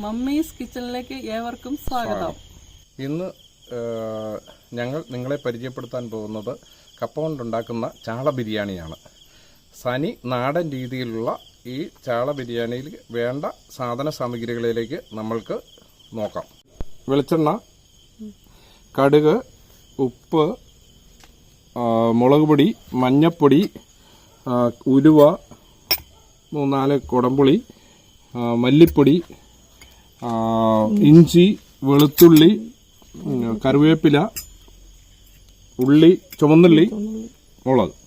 Mummies കിച്ചണിലേക്ക് ഏവർക്കും സ്വാഗതം. ഇന്ന് ഞങ്ങൾ നിങ്ങളെ പരിചയപ്പെടുത്താൻ പോകുന്നത് കപ്പ കൊണ്ടുണ്ടാക്കുന്ന ചാള ബിരിയാണിയാണ്. സനി നാടൻ രീതിയിലുള്ള ഈ ചാള ബിരിയാണിയിൽ വേണ്ട സാധന സാമഗ്രികളിലേക്ക് നമ്മൾക്ക് നോക്കാം. വെളിച്ചെണ്ണ, കടുക്, ഉപ്പ്, മുളക് പൊടി, മഞ്ഞപ്പൊടി, ഉലുവ, 3-4 കുടംപുളി, മല്ലിപ്പൊടി, ഇഞ്ചി, വെളുത്തുള്ളി, കറിവേപ്പില, ഉള്ളി, ചുവന്നുള്ളി, മുളക്.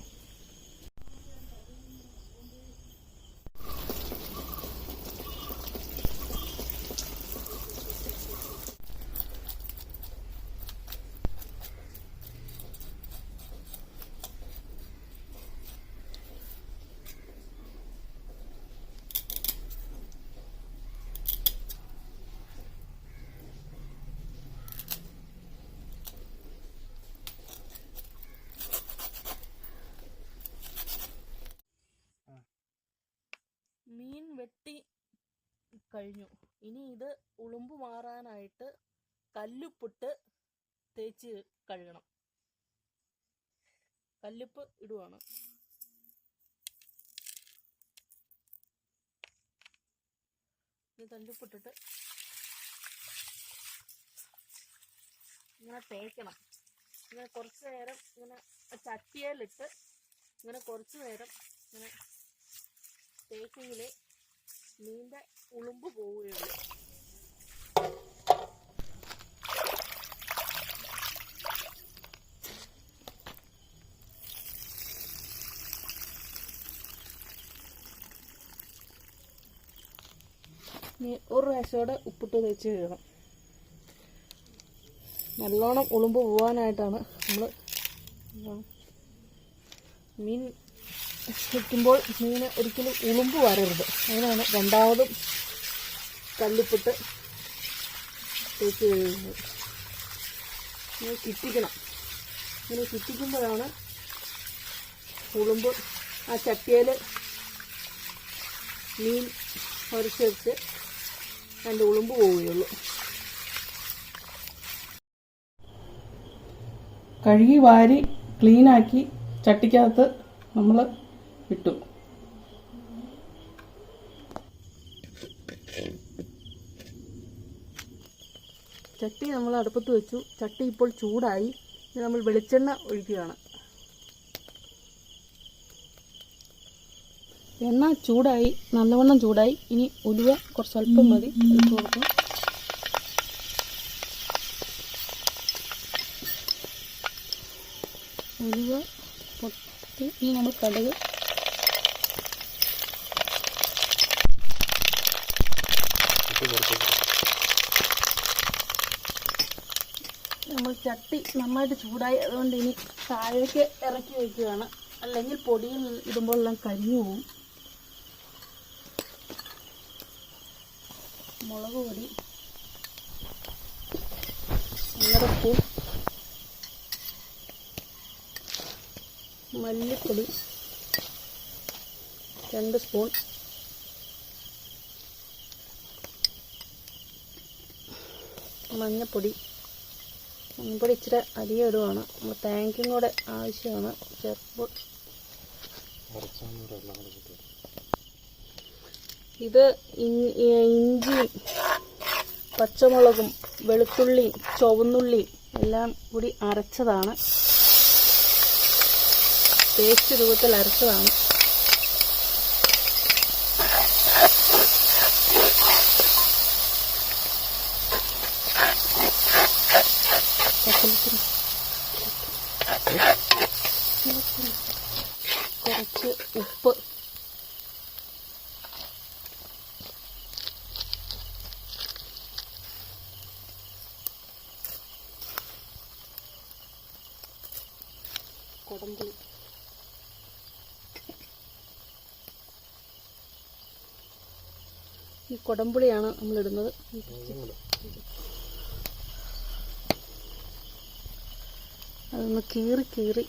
മീൻ വെട്ടി കഴിഞ്ഞു. ഇനി ഇത് ഉളുമ്പ് മാറാനായിട്ട് കല്ലുപ്പിട്ട് തേച്ച് കഴുകണം. കല്ലുപ്പ് ഇടുവാണ്. ഇത് കല്ലുപ്പിട്ടിട്ട് ഇങ്ങനെ തേക്കണം. ഇങ്ങനെ കുറച്ച് നേരം ഇങ്ങനെ ചട്ടിയിലിട്ട് ഇങ്ങനെ കുറച്ച് നേരം ഇങ്ങനെ തേക്കെങ്കിലേ മീൻ്റെ ഉളുമ്പ് പോവുകയുള്ളൂ. ഒരു പ്രാവശ്യമോടെ ഉപ്പിട്ട് തേച്ച് കഴുകണം. നല്ലോണം ഉളുമ്പ് പോവാനായിട്ടാണ് നമ്മൾ മീൻ വയ്ക്കുമ്പോൾ മീന് ഒരിക്കലും ഉളുമ്പ് വരരുത്. അതിനാണ് രണ്ടാമതും കല്ലുപ്പിട്ട് തേച്ച് കഴുകുന്നത്. ഇങ്ങനെ ചുറ്റിക്കണം. ഇങ്ങനെ ചുറ്റിക്കുമ്പോഴാണ് ഉളുമ്പ് ആ ചട്ടിയിൽ മീൻ ഉരച്ച് വെച്ച് അതിൻ്റെ ഉളുമ്പ് പോവുകയുള്ളൂ. കഴുകി വാരി ക്ലീനാക്കി ചട്ടിക്കകത്ത് നമ്മൾ ഇട്ടു. ചട്ടി നമ്മൾ അടുപ്പത്ത് വെച്ചു. ചട്ടി ഇപ്പോൾ ചൂടായി. നമ്മൾ വെളിച്ചെണ്ണ ഒഴിക്കുകയാണ്. എണ്ണ ചൂടായി, നല്ലവണ്ണം ചൂടായി. ഇനി ഉലുവ കുറച്ച് അല്പം മതി ഇട്ട് കൊടുക്കും. ഉലുവ പൊട്ടി ഇനി നമ്മൾ കടുക്, നമ്മൾ ചട്ടി നന്നായിട്ട് ചൂടായി. അതുകൊണ്ട് ഇനി താഴേക്ക് ഇറക്കി വയ്ക്കുകയാണ്. അല്ലെങ്കിൽ പൊടിയിൽ ഇടുമ്പോഴെല്ലാം കരിഞ്ഞു പോവും. മുളക് പൊടി 1.5 സ്പൂൺ, മല്ലിപ്പൊടി 2 സ്പൂൺ, മഞ്ഞപ്പൊടി ഇച്ചിരി അധികം ഇടുവാണ്. നമ്മൾ തേങ്ങയും കൂടെ ആവശ്യമാണ് ചേർക്കുമ്പോൾ. ഇത് ഇഞ്ചിയും പച്ചമുളകും വെളുത്തുള്ളിയും ചുവന്നുള്ളിയും എല്ലാം കൂടി അരച്ചതാണ്. പേസ്റ്റ് രൂപത്തിൽ അരച്ചതാണ്. കുറച്ച് ഉപ്പ്, കുടംപുളി, ഈ കുടംപുളിയാണ് നമ്മളിടുന്നത്. അതൊന്ന് കീറി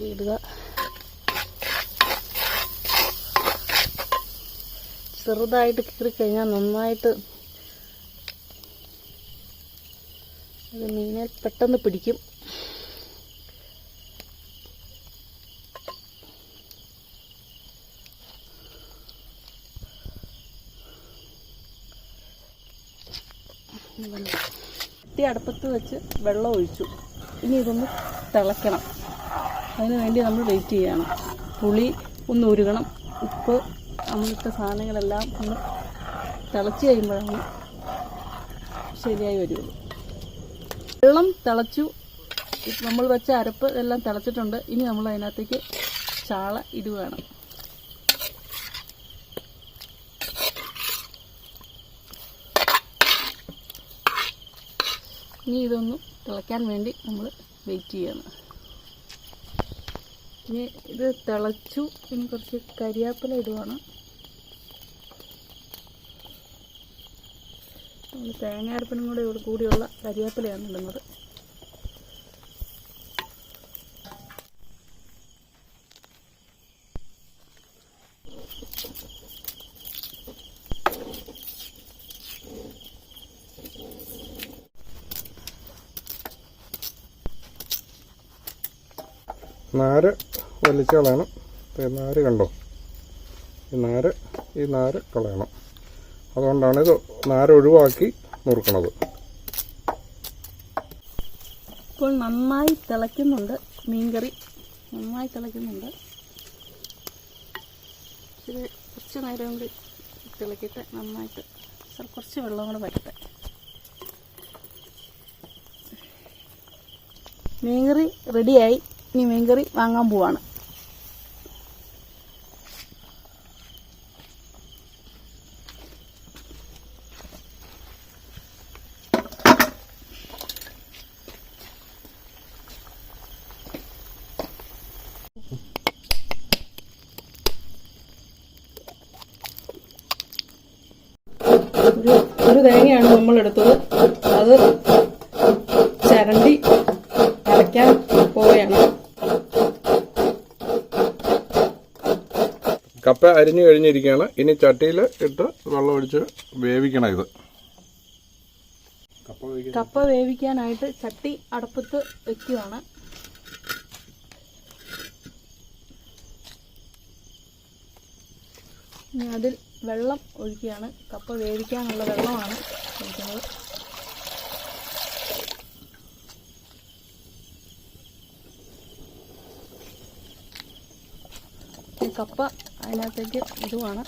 ഇടുക. ചെറുതായിട്ട് കീറിക്കഴിഞ്ഞാൽ നന്നായിട്ട് അത് മീനെ പെട്ടെന്ന് പിടിക്കും. ചട്ടി അടുപ്പത്ത് വെച്ച് വെള്ളം ഒഴിച്ചു. ഇനി ഇതൊന്ന് തിളയ്ക്കണം. അതിന് വേണ്ടി നമ്മൾ വെയിറ്റ് ചെയ്യണം. പുളി ഒന്ന് ഉരുകണം. ഉപ്പ് അങ്ങനത്തെ സാധനങ്ങളെല്ലാം ഒന്ന് തിളച്ച് കഴിയുമ്പോഴാണ് ശരിയായി വരുള്ളൂ. വെള്ളം തിളച്ചു. നമ്മൾ വെച്ച അരപ്പ് എല്ലാം തിളച്ചിട്ടുണ്ട്. ഇനി നമ്മൾ അതിനകത്തേക്ക് ചാള ഇടുകയാണ്. ഇനി ഇതൊന്ന് തിളയ്ക്കാൻ വേണ്ടി നമ്മൾ വെയിറ്റ് ചെയ്യണം. ഇനി ഇത് തിളച്ചു. ഇനി കുറച്ച് കരിയാപ്പില ഇടുവാണ്. നമ്മൾ തേങ്ങാരപ്പിനും കൂടിയുള്ള കരിയാപ്പിലയാണ് ഇടുന്നത്. നാര് വലിച്ച് കളയണം. നാര് കണ്ടോ, ഈ നാര് കളയണം. അതുകൊണ്ടാണ് ഇത് നാര് ഒഴിവാക്കി നുറുക്കണത്. ഇപ്പോൾ നന്നായി തിളയ്ക്കുന്നുണ്ട്. മീൻകറി നന്നായി തിളയ്ക്കുന്നുണ്ട്. ഇത് കുറച്ച് നേരം കൂടി തിളക്കിയിട്ട് നന്നായിട്ട് കുറച്ച് വെള്ളം കൂടെ വരട്ടെ. മീൻകറി റെഡിയായി. ഇനി മീൻകറി വാങ്ങാൻ പോവാണ്. ഒരു തേങ്ങയാണ് നമ്മൾ എടുത്തത്. അത് ചരണ്ടി അരയ്ക്കാൻ പോവുകയാണ്. കപ്പ അരിഞ്ഞു കഴിഞ്ഞിരിക്കുകയാണ്. ഇനി ചട്ടിയിൽ ഇട്ട് വെള്ളം ഒഴിച്ച് വേവിക്കണം. ഇത് കപ്പ വേവിക്കാനായിട്ട് ചട്ടി അടുപ്പത്ത് വെക്കുകയാണ്. ഇനി അതിൽ വെള്ളം ഒഴിക്കുകയാണ്. കപ്പ വേവിക്കാനുള്ള വെള്ളമാണ് ഒഴിക്കുന്നത്. കപ്പ അതിനകത്തേക്ക് ഇടുവാണ്.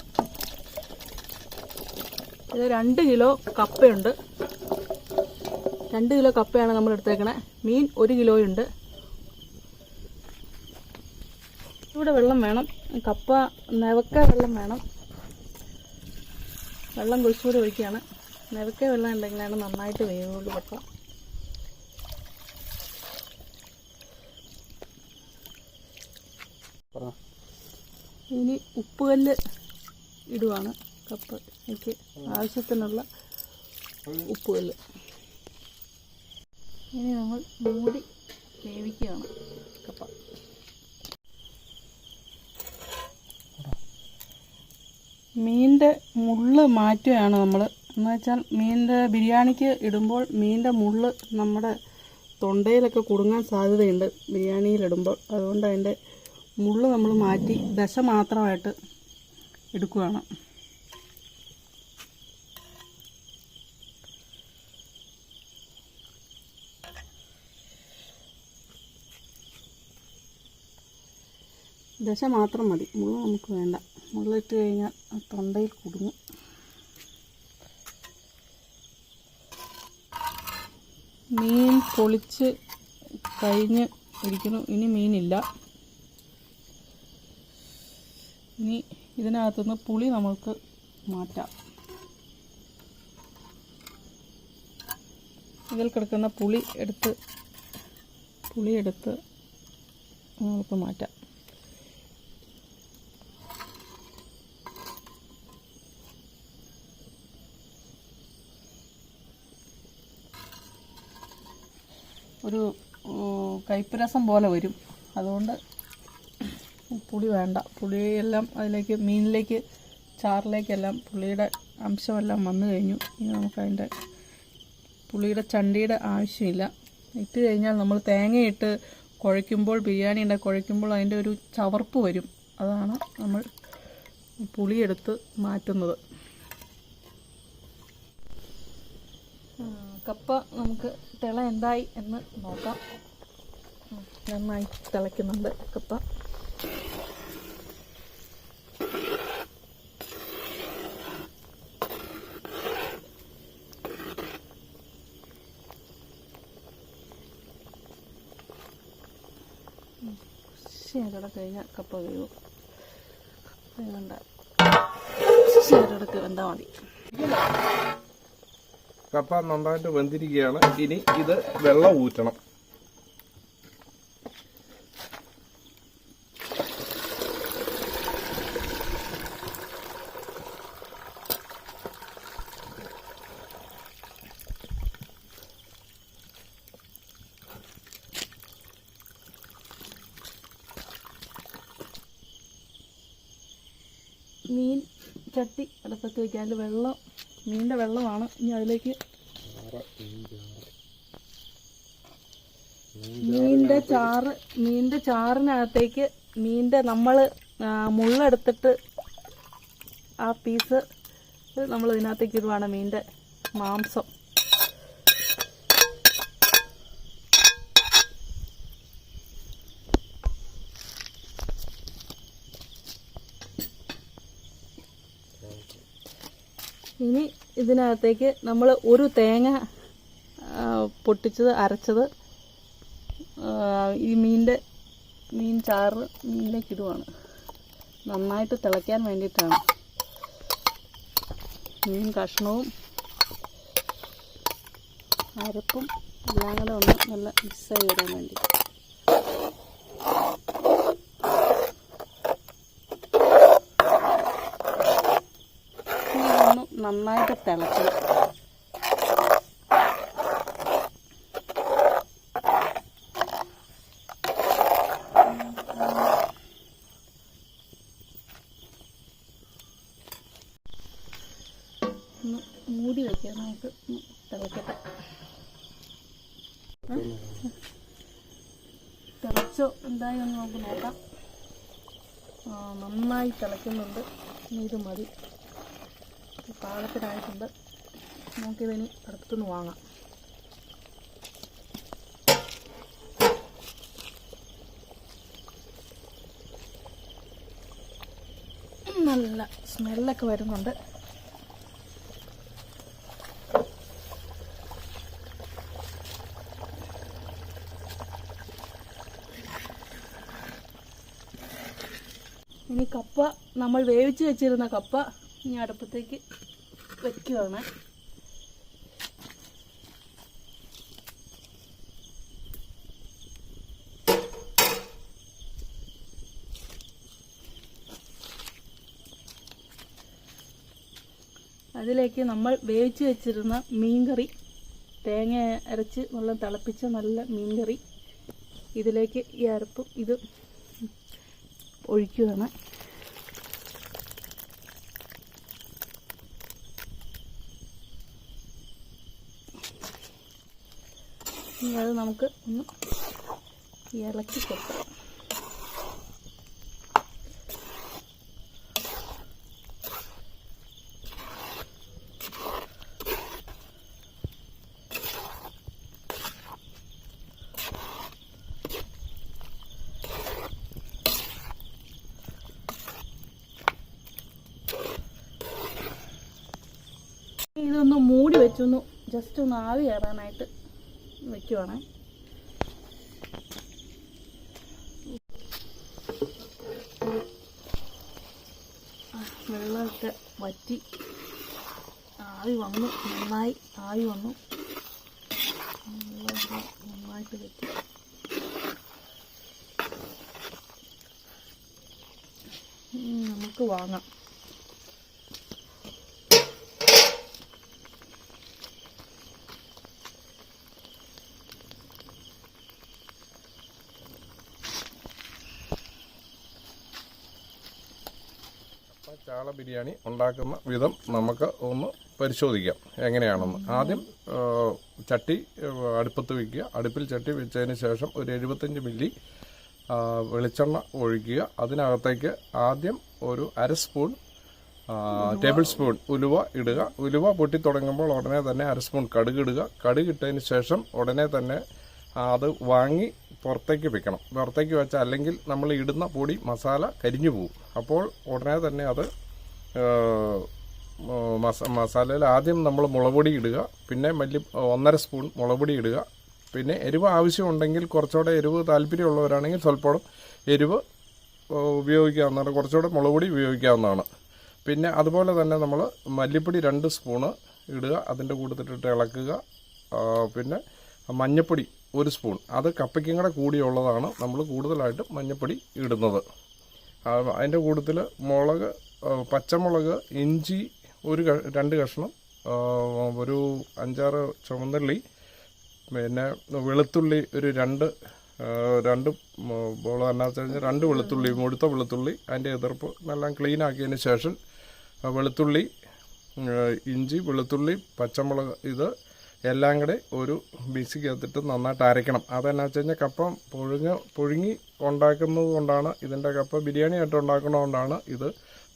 ഇത് 2 കിലോ കപ്പയുണ്ട്. 2 കിലോ കപ്പയാണ് നമ്മൾ എടുത്തേക്കണേ. മീൻ 1 കിലോയുണ്ട്. ഇവിടെ വെള്ളം വേണം. കപ്പ നിവക്ക വെള്ളം വേണം. വെള്ളം കുറച്ചുകൂടി ഒഴിക്കുകയാണ്. നിവക്ക വെള്ളം ഉണ്ടെങ്കിലാണ് നന്നായിട്ട് വേവുള്ളൂ കപ്പ. ഇനി ഉപ്പുകല്ല് ഇടുവാണ്. കപ്പയ്ക്ക് ആവശ്യത്തിനുള്ള ഉപ്പുകല്ല്. ഇനി നമ്മൾ മൂടി വേവിക്കുകയാണ് കപ്പ. മീനിൻ്റെ മുള്ള് മാറ്റുകയാണ് നമ്മൾ. എന്ന് വെച്ചാൽ മീനിൻ്റെ ബിരിയാണിക്ക് ഇടുമ്പോൾ മീനിൻ്റെ മുള്ള് നമ്മുടെ തൊണ്ടയിലൊക്കെ കുടുങ്ങാൻ സാധ്യതയുണ്ട് ബിരിയാണിയിലിടുമ്പോൾ. അതുകൊണ്ട് അതിൻ്റെ മുള്ള് നമ്മൾ മാറ്റി ദശ മാത്രമായിട്ട് എടുക്കുകയാണ്. ദശ മാത്രം മതി. മുള്ള് നമുക്ക് വേണ്ട. മുള്ളിട്ട് കഴിഞ്ഞാൽ തൊണ്ടയിൽ കുടുങ്ങും. മീൻ പൊളിച്ച് കഴിഞ്ഞ് ഇരിക്കുന്നു. ഇനി മീനില്ല. ഇനി ഇതിനകത്തുനിന്ന് പുളി നമുക്ക് മാറ്റാം. ഇതിൽ കിടക്കുന്ന പുളി എടുത്ത് നമുക്ക് മാറ്റാം. ഒരു കയ്പ്പരസം പോലെ വരും. അതുകൊണ്ട് പുളി വേണ്ട. പുളിയെല്ലാം അതിലേക്ക് മീനിലേക്ക് ചാറിലേക്കെല്ലാം പുളിയുടെ അംശമെല്ലാം വന്നു കഴിഞ്ഞു. ഇനി നമുക്ക് അതിൻ്റെ പുളിയുടെ ചണ്ടിയുടെ ആവശ്യമില്ല. ഇട്ട് കഴിഞ്ഞാൽ നമ്മൾ തേങ്ങയിട്ട് കുഴയ്ക്കുമ്പോൾ, ബിരിയാണി ഉണ്ടാക്കി കുഴയ്ക്കുമ്പോൾ അതിൻ്റെ ഒരു ചവർപ്പ് വരും. അതാണ് നമ്മൾ പുളിയെടുത്ത് മാറ്റുന്നത്. കപ്പ നമുക്ക് തിള എന്തായി എന്ന് നോക്കാം. നന്നായി തിളയ്ക്കുന്നുണ്ട് കപ്പ. ശേരട കഴിഞ്ഞാൽ കപ്പ വേവും. വേണ്ട, ശേരടക്ക് വെന്താൽ മതി. കപ്പ നന്നായിട്ട് വെന്തിരിക്കുകയാണ്. ഇനി ഇത് വെള്ളം ഊറ്റണം. മീൻ ചട്ടി അടുപ്പത്ത് വയ്ക്കാൻ, അതിൽ വെള്ളം, മീനിൻ്റെ വെള്ളമാണ്. ഇനി അതിലേക്ക് മീനിൻ്റെ ചാറിനകത്തേക്ക് മീനിൻ്റെ നമ്മൾ മുള്ളെടുത്തിട്ട് ആ പീസ് നമ്മൾ ഇതിനകത്തേക്ക് ഇടുവാണ്, മീനിൻ്റെ മാംസം. ഇനി ഇതിനകത്തേക്ക് നമ്മൾ ഒരു തേങ്ങ പൊട്ടിച്ചത്, അരച്ചത് ഈ മീൻ ചാറ് മീനിലേക്ക് ഇടുവാണ്. നന്നായിട്ട് തിളയ്ക്കാൻ വേണ്ടിയിട്ടാണ്. മീൻ കഷ്ണവും അരപ്പും എല്ലാം കൂടെ ഒന്ന് നല്ല മിക്സായി വരാൻ വേണ്ടി. നന്നായിട്ട് തിളക്കണം. ഒന്ന് മൂടി വയ്ക്കാം, നമുക്ക് തിളക്കട്ടെ. തിളച്ചോ എന്തായി ഒന്ന് നമുക്ക് നോക്കാം. നന്നായി തിളയ്ക്കുന്നുണ്ട്. ഇത് മതി, പാകത്തിനായിട്ടുണ്ട്. നമുക്കിതിനി അടുത്തുനിന്ന് വാങ്ങാം. നല്ല സ്മെല്ലൊക്കെ വരുന്നുണ്ട്. ഇനി കപ്പ, നമ്മൾ വേവിച്ച് വെച്ചിരുന്ന കപ്പ ഇനി അടുപ്പത്തേക്ക് വയ്ക്കുകയാണ്. അതിലേക്ക് നമ്മൾ വേവിച്ച് വെച്ചിരുന്ന മീൻകറി, തേങ്ങ അരച്ച് നല്ല തിളപ്പിച്ച നല്ല മീൻകറി, ഇതിലേക്ക് ഈ അരപ്പും ഇത് ഒഴിക്കുകയാണ്. ഇനി അത് നമുക്ക് ഒന്ന് ഇളക്കി കൊടുക്കാം. ഇതൊന്ന് മൂടി വെച്ചൊന്ന് ജസ്റ്റ് ഒന്ന് ആവി കയറാനായിട്ട് വയ്ക്കുവാണ്. വെള്ളമൊക്കെ വറ്റി ആവി വന്നു, നന്നായി ആവി വന്നു, നന്നായിട്ട് വറ്റി. നമുക്ക് വാങ്ങാം. ചാള ബിരിയാണി ഉണ്ടാക്കുന്ന വിധം നമുക്ക് ഒന്ന് പരിശോധിക്കാം എങ്ങനെയാണെന്ന്. ആദ്യം ചട്ടി അടുപ്പത്ത് വയ്ക്കുക. അടുപ്പിൽ ചട്ടി വെച്ചതിന് ശേഷം ഒരു 75 മില്ലി വെളിച്ചെണ്ണ ഒഴിക്കുക. അതിനകത്തേക്ക് ആദ്യം ഒരു 1/2 സ്പൂൺ ടേബിൾ സ്പൂൺ ഉലുവ ഇടുക. ഉലുവ പൊട്ടി തുടങ്ങുമ്പോൾ ഉടനെ തന്നെ 1/2 സ്പൂൺ കടുക് ഇടുക. കടുക് ഇട്ടതിന് ശേഷം ഉടനെ തന്നെ അത് വാങ്ങി പുറത്തേക്ക് വെക്കണം. പുറത്തേക്ക് വെച്ചാൽ അല്ലെങ്കിൽ നമ്മൾ ഇടുന്ന പൊടി മസാല കരിഞ്ഞു പോകും. അപ്പോൾ ഉടനെ തന്നെ അത് മസാലയിൽ ആദ്യം നമ്മൾ മുളകുപൊടി ഇടുക. പിന്നെ 1.5 സ്പൂൺ മുളകുപൊടി ഇടുക. പിന്നെ എരിവ് ആവശ്യമുണ്ടെങ്കിൽ കുറച്ചുകൂടെ എരിവ് താല്പര്യമുള്ളവരാണെങ്കിൽ സ്വല്പം എരിവ് ഉപയോഗിക്കാവുന്നതാണ്. കുറച്ചുകൂടെ മുളകുപൊടി ഉപയോഗിക്കാവുന്നതാണ്. പിന്നെ അതുപോലെ തന്നെ നമ്മൾ മല്ലിപ്പൊടി 2 സ്പൂണ് ഇടുക. അതിൻ്റെ കൂട്ടത്തിലിട്ട് ഇളക്കുക. പിന്നെ മഞ്ഞൾപ്പൊടി 1 സ്പൂൺ, അത് കപ്പയ്ക്കും കൂടെ കൂടിയുള്ളതാണ് നമ്മൾ കൂടുതലായിട്ട് മഞ്ഞൾപ്പൊടി ഇടുന്നത്. അതിൻ്റെ കൂട്ടത്തിൽ മുളക്, പച്ചമുളക്, ഇഞ്ചി 2 കഷ്ണം, ഒരു 5-6 ചുവന്നുള്ളി, പിന്നെ വെളുത്തുള്ളി ഒരു 2 ബോൾ എന്നാ വെച്ച് കഴിഞ്ഞാൽ 2 വെളുത്തുള്ളി, മുഴുത്ത വെളുത്തുള്ളി, അതിൻ്റെ എതിർപ്പ് നല്ല ക്ലീൻ ആക്കിയതിന് ശേഷം വെളുത്തുള്ളി, ഇഞ്ചി, വെളുത്തുള്ളി, പച്ചമുളക് ഇത് എല്ലാം കൂടെ ഒരു മിക്സിക്കകത്തിട്ട് നന്നായിട്ട് അരയ്ക്കണം. അതെന്നാ വെച്ച് കഴിഞ്ഞാൽ കപ്പ പുഴുങ്ങി ഉണ്ടാക്കുന്നത് കൊണ്ടാണ്, ഇതിൻ്റെ കപ്പ ബിരിയാണി ആയിട്ട് ഉണ്ടാക്കുന്നതുകൊണ്ടാണ് ഇത്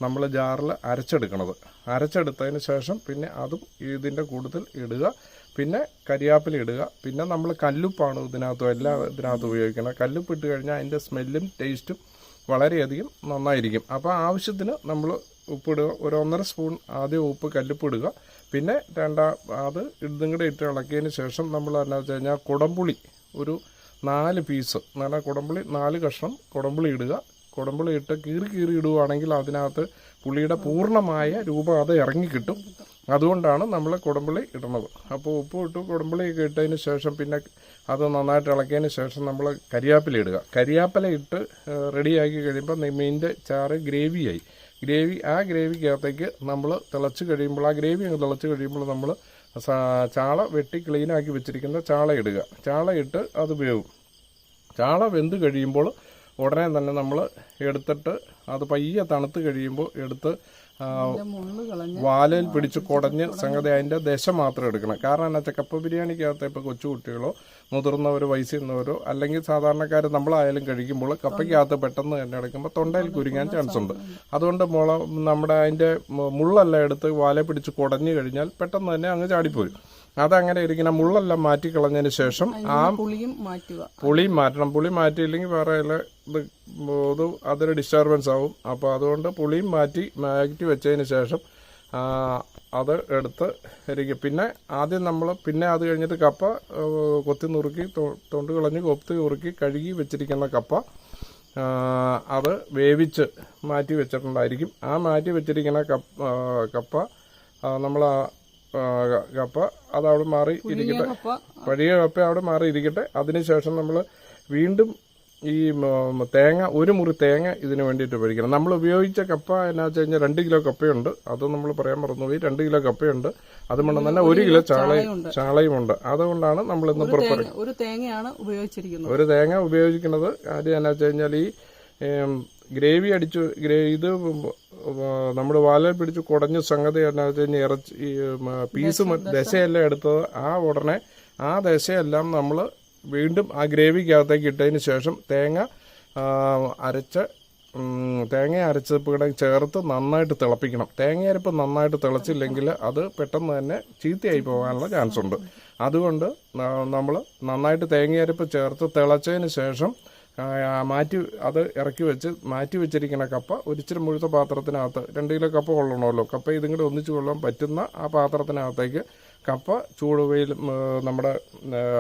നമ്മൾ ജാറിൽ അരച്ചെടുക്കുന്നത്. അരച്ചെടുത്തതിന് ശേഷം പിന്നെ അതും ഇതിൻ്റെ കൂട്ടത്തിൽ ഇടുക. പിന്നെ കരിയാപ്പില ഇടുക. പിന്നെ നമ്മൾ കല്ലുപ്പാണ് ഇതിനകത്തും ഉപയോഗിക്കുന്നത്. കല്ലുപ്പ് ഇട്ട് കഴിഞ്ഞാൽ അതിൻ്റെ സ്മെല്ലും ടേസ്റ്റും വളരെയധികം നന്നായിരിക്കും. അപ്പോൾ ആവശ്യത്തിന് നമ്മൾ ഉപ്പിടുക. ഒരു 1.5 സ്പൂൺ ആദ്യം ഉപ്പ്, കല്ലുപ്പ് ഇടുക. പിന്നെ അത് ഇതും കൂടെ ഇട്ട് ഇളക്കിയതിന് ശേഷം നമ്മൾ എന്നാ വെച്ച് കഴിഞ്ഞാൽ കുടംപുളി ഒരു 4 പീസ്, നല്ല കുടംപുളി 4 കഷ്ണം കുടംപുളി ഇടുക. കുടംപുളി ഇട്ട് കീറി ഇടുകയാണെങ്കിൽ അതിനകത്ത് പുളിയുടെ പൂർണ്ണമായ രൂപം അത് ഇറങ്ങിക്കിട്ടും. അതുകൊണ്ടാണ് നമ്മൾ കുടംപുളി ഇടുന്നത്. അപ്പോൾ ഉപ്പ് ഇട്ട് കുടംപുളിയൊക്കെ ഇട്ടതിന് ശേഷം പിന്നെ അത് നന്നായിട്ട് ഇളക്കിയതിന് ശേഷം നമ്മൾ കരിയാപ്പില ഇടുക. കരിയാപ്പില ഇട്ട് റെഡിയാക്കി കഴിയുമ്പോൾ മീനിൻ്റെ ചാറ് ഗ്രേവിയായി. ആ ഗ്രേവിക്കകത്തേക്ക് നമ്മൾ തിളച്ച് കഴിയുമ്പോൾ, ആ ഗ്രേവി അങ്ങ് തിളച്ച് കഴിയുമ്പോൾ നമ്മൾ ചാള വെട്ടി ക്ലീനാക്കി വെച്ചിരിക്കുന്ന ചാള ഇടുക. ചാള ഇട്ട് അത് വേവും. ചാള വെന്ത് കഴിയുമ്പോൾ ഉടനെ തന്നെ നമ്മൾ എടുത്തിട്ട് അത് പയ്യെ തണുത്ത് കഴിയുമ്പോൾ എടുത്ത് വാലയിൽ പിടിച്ച് കുടഞ്ഞ് സംഗതി അതിൻ്റെ ദശ മാത്രം എടുക്കണം. കാരണം എന്താ വെച്ചാൽ കപ്പ ബിരിയാണിക്കകത്ത് ഇപ്പോൾ കൊച്ചുകുട്ടികളോ മുതിർന്നവരോ വയസ്സിരുന്നവരോ അല്ലെങ്കിൽ സാധാരണക്കാർ നമ്മളായാലും കഴിക്കുമ്പോൾ കപ്പയ്ക്കകത്ത് പെട്ടെന്ന് തന്നെ എടുക്കുമ്പോൾ തൊണ്ടയിൽ കുരുങ്ങാൻ ചാൻസ് ഉണ്ട്. അതുകൊണ്ട് നമ്മുടെ അതിൻ്റെ മുള്ളെല്ലാം എടുത്ത് വാലയിൽ പിടിച്ച് കുടഞ്ഞു കഴിഞ്ഞാൽ പെട്ടെന്ന് തന്നെ അങ്ങ് ചാടിപ്പോരും. അതങ്ങനെ ഇരിക്കണം. മുള്ളെല്ലാം മാറ്റിക്കളഞ്ഞതിന് ശേഷം ആ പുളിയും മാറ്റണം. പുളി മാറ്റിയില്ലെങ്കിൽ വേറെ അതൊരു ഡിസ്റ്റർബൻസ് ആവും. അപ്പോൾ അതുകൊണ്ട് പുളിയും മാറ്റി വെച്ചതിന് ശേഷം അത് എടുത്ത് ഇരിക്കും. പിന്നെ ആദ്യം അത് കഴിഞ്ഞിട്ട് കപ്പ കൊത്തി നുറുക്കി തൊണ്ട് കളഞ്ഞ് കൊത്തി നുറുക്കി കഴുകി വെച്ചിരിക്കുന്ന കപ്പ അത് വേവിച്ച് മാറ്റി വെച്ചിട്ടുണ്ടായിരിക്കും. ആ മാറ്റി വെച്ചിരിക്കുന്ന കപ്പ നമ്മൾ കപ്പ അതവിടെ മാറി ഇരിക്കട്ടെ. പഴയ കപ്പ അവിടെ മാറി ഇരിക്കട്ടെ. അതിനുശേഷം നമ്മൾ വീണ്ടും ഈ തേങ്ങ, 1 മുറി തേങ്ങ ഇതിന് വേണ്ടിയിട്ട് ഉപയോഗിക്കണം. നമ്മൾ ഉപയോഗിച്ച കപ്പ എന്നാ വെച്ച് കഴിഞ്ഞാൽ 2 കിലോ കപ്പയുണ്ട്. അത് നമ്മൾ പറയാൻ മറന്നുപോയി. 2 കിലോ കപ്പയുണ്ട്. അതുകൊണ്ട് തന്നെ 1 കിലോ ചാളയുമുണ്ട്. അതുകൊണ്ടാണ് നമ്മൾ ഇന്ന് ഒരു തേങ്ങയാണ് ഉപയോഗിച്ചിരിക്കുന്നത്. ഒരു തേങ്ങ ഉപയോഗിക്കുന്നത് കാര്യം എന്നാ വെച്ച് കഴിഞ്ഞാൽ ഈ ഗ്രേവി ഇത് നമ്മൾ വാലയിൽ പിടിച്ച് കുടഞ്ഞ സംഗതി എന്നാ വെച്ച് കഴിഞ്ഞാൽ ഇറച്ചി പീസ് ദശയെല്ലാം എടുത്തത് ഉടനെ ആ ദശയെല്ലാം നമ്മൾ വീണ്ടും ആ ഗ്രേവിക്കകത്തേക്ക് ഇട്ടതിന് ശേഷം തേങ്ങ അരച്ചപ്പോൾ ചേർത്ത് നന്നായിട്ട് തിളപ്പിക്കണം. തേങ്ങയരപ്പ് നന്നായിട്ട് തിളച്ചില്ലെങ്കിൽ അത് പെട്ടെന്ന് തന്നെ ചീത്തയായി പോകാനുള്ള ചാൻസ് ഉണ്ട്. അതുകൊണ്ട് നമ്മൾ നന്നായിട്ട് തേങ്ങയരപ്പ് ചേർത്ത് തിളച്ചതിന് ശേഷം അത് ഇറക്കി വെച്ച് മാറ്റി വെച്ചിരിക്കുന്ന കപ്പ ഒരിച്ചിരി മുഴുത്ത പാത്രത്തിനകത്ത് 2 കിലോ കപ്പ കൊള്ളണമല്ലോ. കപ്പ ഇതും കൂടെ ഒന്നിച്ച് കൊള്ളാൻ പറ്റുന്ന ആ പാത്രത്തിനകത്തേക്ക് കപ്പ ചൂടുവെയിൽ നമ്മുടെ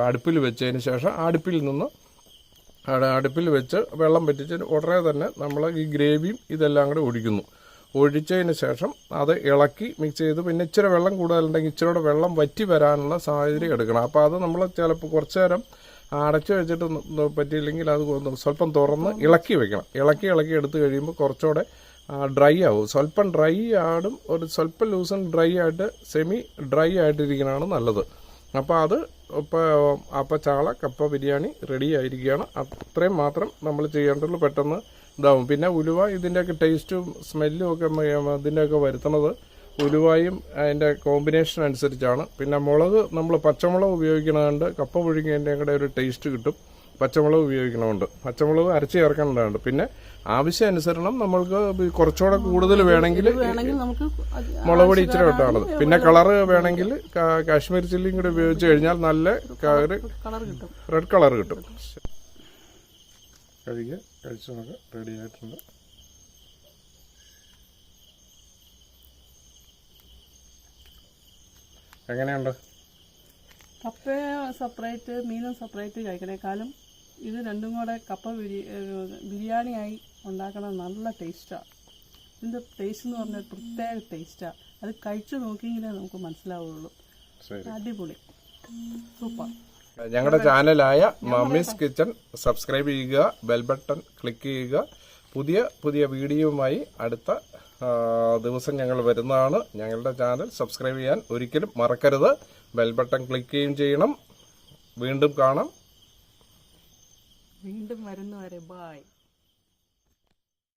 അടുപ്പിൽ വെച്ചതിന് ശേഷം അടുപ്പിൽ വെച്ച് വെള്ളം പറ്റിച്ച് ഉടനെ തന്നെ നമ്മൾ ഈ ഗ്രേവിയും ഇതെല്ലാം കൂടെ ഒഴിച്ചതിന് ശേഷം അത് ഇളക്കി മിക്സ് ചെയ്ത് പിന്നെ ഇച്ചിരി വെള്ളം കൂടുതലുണ്ടെങ്കിൽ ഇച്ചിരിയുടെ വെള്ളം വറ്റി വരാനുള്ള സാഹചര്യം എടുക്കണം. അപ്പോൾ അത് നമ്മൾ ചിലപ്പോൾ കുറച്ച് നേരം അടച്ചു വെച്ചിട്ട് പറ്റിയില്ലെങ്കിൽ അത് സ്വല്പം തുറന്ന് ഇളക്കി വെക്കണം. ഇളക്കി എടുത്ത് കഴിയുമ്പോൾ കുറച്ചുകൂടെ ഡ്രൈ ആവും. സ്വല്പം ഡ്രൈ ആടും സ്വല്പം ലൂസൻ ഡ്രൈ ആയിട്ട് സെമി ഡ്രൈ ആയിട്ടിരിക്കുന്നതാണ് നല്ലത്. അപ്പോൾ ചാള കപ്പ ബിരിയാണി റെഡി ആയിരിക്കുകയാണ്. അത്രയും മാത്രം നമ്മൾ ചെയ്യേണ്ടുള്ളൂ. പെട്ടെന്ന് ഇതാവും. പിന്നെ ഉലുവ ഇതിൻ്റെയൊക്കെ ടേസ്റ്റും സ്മെല്ലും ഒക്കെ ഇതിൻ്റെയൊക്കെ വരുത്തുന്നത് ഉലുവായും അതിൻ്റെ കോമ്പിനേഷൻ അനുസരിച്ചാണ്. പിന്നെ മുളക് നമ്മൾ പച്ചമുളക് ഉപയോഗിക്കണതുകൊണ്ട് കപ്പ പുഴുങ്ങിയതിൻ്റെ കൂടെ ഒരു ടേസ്റ്റ് കിട്ടും. പച്ചമുളക് ഉപയോഗിക്കണമുണ്ട്, പച്ചമുളക് അരച്ച് ചേർക്കേണ്ടതുണ്ട്. പിന്നെ ആവശ്യാനുസരണം നമ്മൾക്ക് കുറച്ചുകൂടെ കൂടുതൽ വേണമെങ്കിൽ നമുക്ക് മുളക് പൊടി ഇച്ചിരി ഇട്ടാണത്. പിന്നെ കളറ് വേണമെങ്കിൽ കാശ്മീർ ചില്ലിയും കൂടി ഉപയോഗിച്ച് കഴിഞ്ഞാൽ നല്ല കളർ കിട്ടും, റെഡ് കളർ കിട്ടും. കഴിച്ച് നമുക്ക് റെഡി ആയിട്ടുണ്ട്. എങ്ങനെയുണ്ട്? കപ്പ സെപ്പറേറ്റ് മീനും സെപ്പറേറ്റ് കഴിക്കണേക്കാളും ഇത് രണ്ടും കൂടെ കപ്പ ബിരിയാണിയായി ഉണ്ടാക്കണത് നല്ല ടേസ്റ്റാണ്. ഇതിൻ്റെ ടേസ്റ്റ് എന്ന് പറഞ്ഞാൽ പ്രത്യേക ടേസ്റ്റാണ്. അത് കഴിച്ചു നോക്കിയെങ്കിലേ നമുക്ക് മനസ്സിലാവുള്ളൂ. അടിപൊളി, സൂപ്പർ. ഞങ്ങളുടെ ചാനലായ മമ്മീസ് കിച്ചൺ സബ്സ്ക്രൈബ് ചെയ്യുക, ബെൽ ബട്ടൺ ക്ലിക്ക് ചെയ്യുക. പുതിയ പുതിയ വീഡിയോയുമായി അടുത്ത ദിവസം ഞങ്ങൾ വരുന്നതാണ്. ഞങ്ങളുടെ ചാനൽ സബ്സ്ക്രൈബ് ചെയ്യാൻ ഒരിക്കലും മറക്കരുത്. ബെൽ ബട്ടൺ ക്ലിക്ക് ചെയ്യുകയും ചെയ്യണം. വീണ്ടും കാണാം. വീണ്ടും വരുന്നവരെ ബായ്.